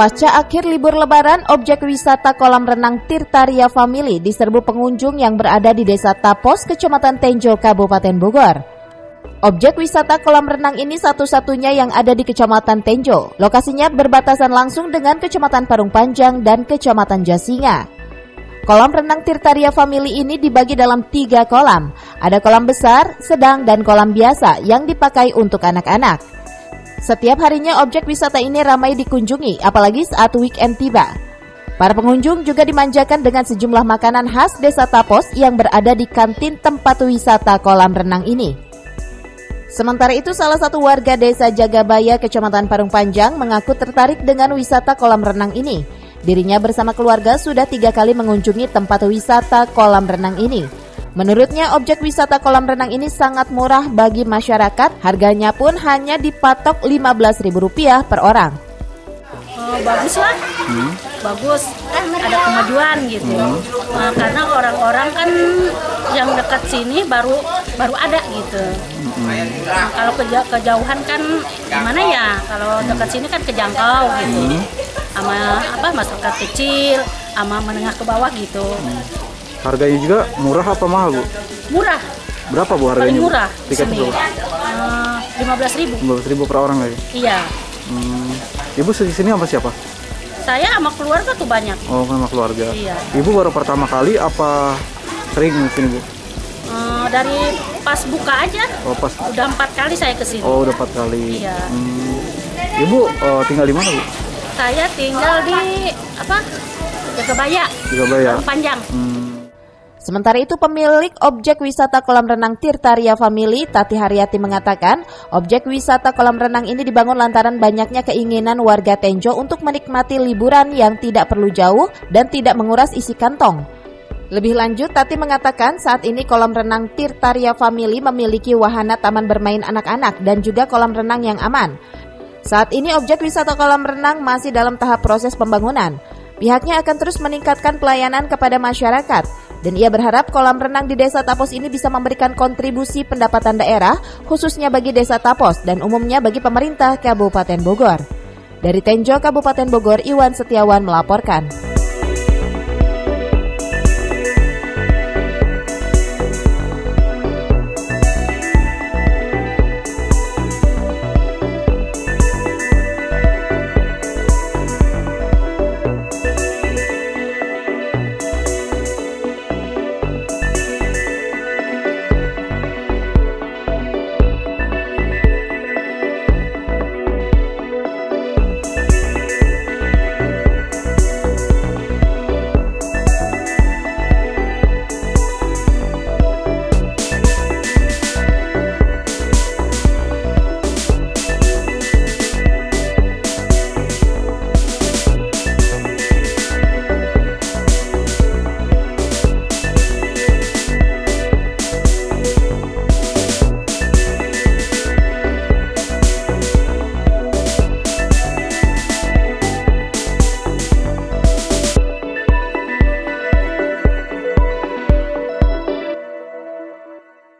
Pasca akhir libur lebaran, objek wisata kolam renang Tirtaria Family diserbu pengunjung yang berada di Desa Tapos, Kecamatan Tenjo, Kabupaten Bogor. Objek wisata kolam renang ini satu-satunya yang ada di Kecamatan Tenjo. Lokasinya berbatasan langsung dengan Kecamatan Parung Panjang dan Kecamatan Jasinga. Kolam renang Tirtaria Family ini dibagi dalam 3 kolam. Ada kolam besar, sedang, dan kolam biasa yang dipakai untuk anak-anak. Setiap harinya objek wisata ini ramai dikunjungi, apalagi saat weekend tiba. Para pengunjung juga dimanjakan dengan sejumlah makanan khas Desa Tapos yang berada di kantin tempat wisata kolam renang ini. Sementara itu, salah satu warga Desa Jagabaya, Kecamatan Parung Panjang mengaku tertarik dengan wisata kolam renang ini. Dirinya bersama keluarga sudah 3 kali mengunjungi tempat wisata kolam renang ini. Menurutnya, objek wisata kolam renang ini sangat murah bagi masyarakat, harganya pun hanya dipatok Rp15.000 per orang. Bagus lah, bagus, ada kemajuan gitu. Karena orang-orang kan yang dekat sini baru ada gitu. Kalau kejauhan kan gimana ya? Kalau dekat sini kan kejangkau gitu, sama masyarakat kecil, sama menengah ke bawah gitu. Harganya juga murah apa mahal, Bu? Murah. Berapa, Bu, harganya? Paling murah. Tiketnya berapa? 15.000. 15.000 per orang lagi? Iya. Ibu di sini sama siapa? Saya sama keluarga tuh banyak. Oh, sama keluarga. Iya. Ibu baru pertama kali apa sering di sini, Bu? Dari pas buka aja. Oh, pas. Udah 4 kali saya ke sini. Oh, udah 4 kali. Iya. Ibu tinggal di mana, Bu? Saya tinggal di Jagabaya. Jagabaya. Panjang. Sementara itu, pemilik objek wisata kolam renang Tirtaria Family, Tati Haryati, mengatakan objek wisata kolam renang ini dibangun lantaran banyaknya keinginan warga Tenjo untuk menikmati liburan yang tidak perlu jauh dan tidak menguras isi kantong. Lebih lanjut, Tati mengatakan saat ini kolam renang Tirtaria Family memiliki wahana taman bermain anak-anak dan juga kolam renang yang aman. Saat ini objek wisata kolam renang masih dalam tahap proses pembangunan. Pihaknya akan terus meningkatkan pelayanan kepada masyarakat. Dan ia berharap kolam renang di Desa Tapos ini bisa memberikan kontribusi pendapatan daerah, khususnya bagi Desa Tapos dan umumnya bagi pemerintah Kabupaten Bogor. Dari Tenjo, Kabupaten Bogor, Iwan Setiawan melaporkan.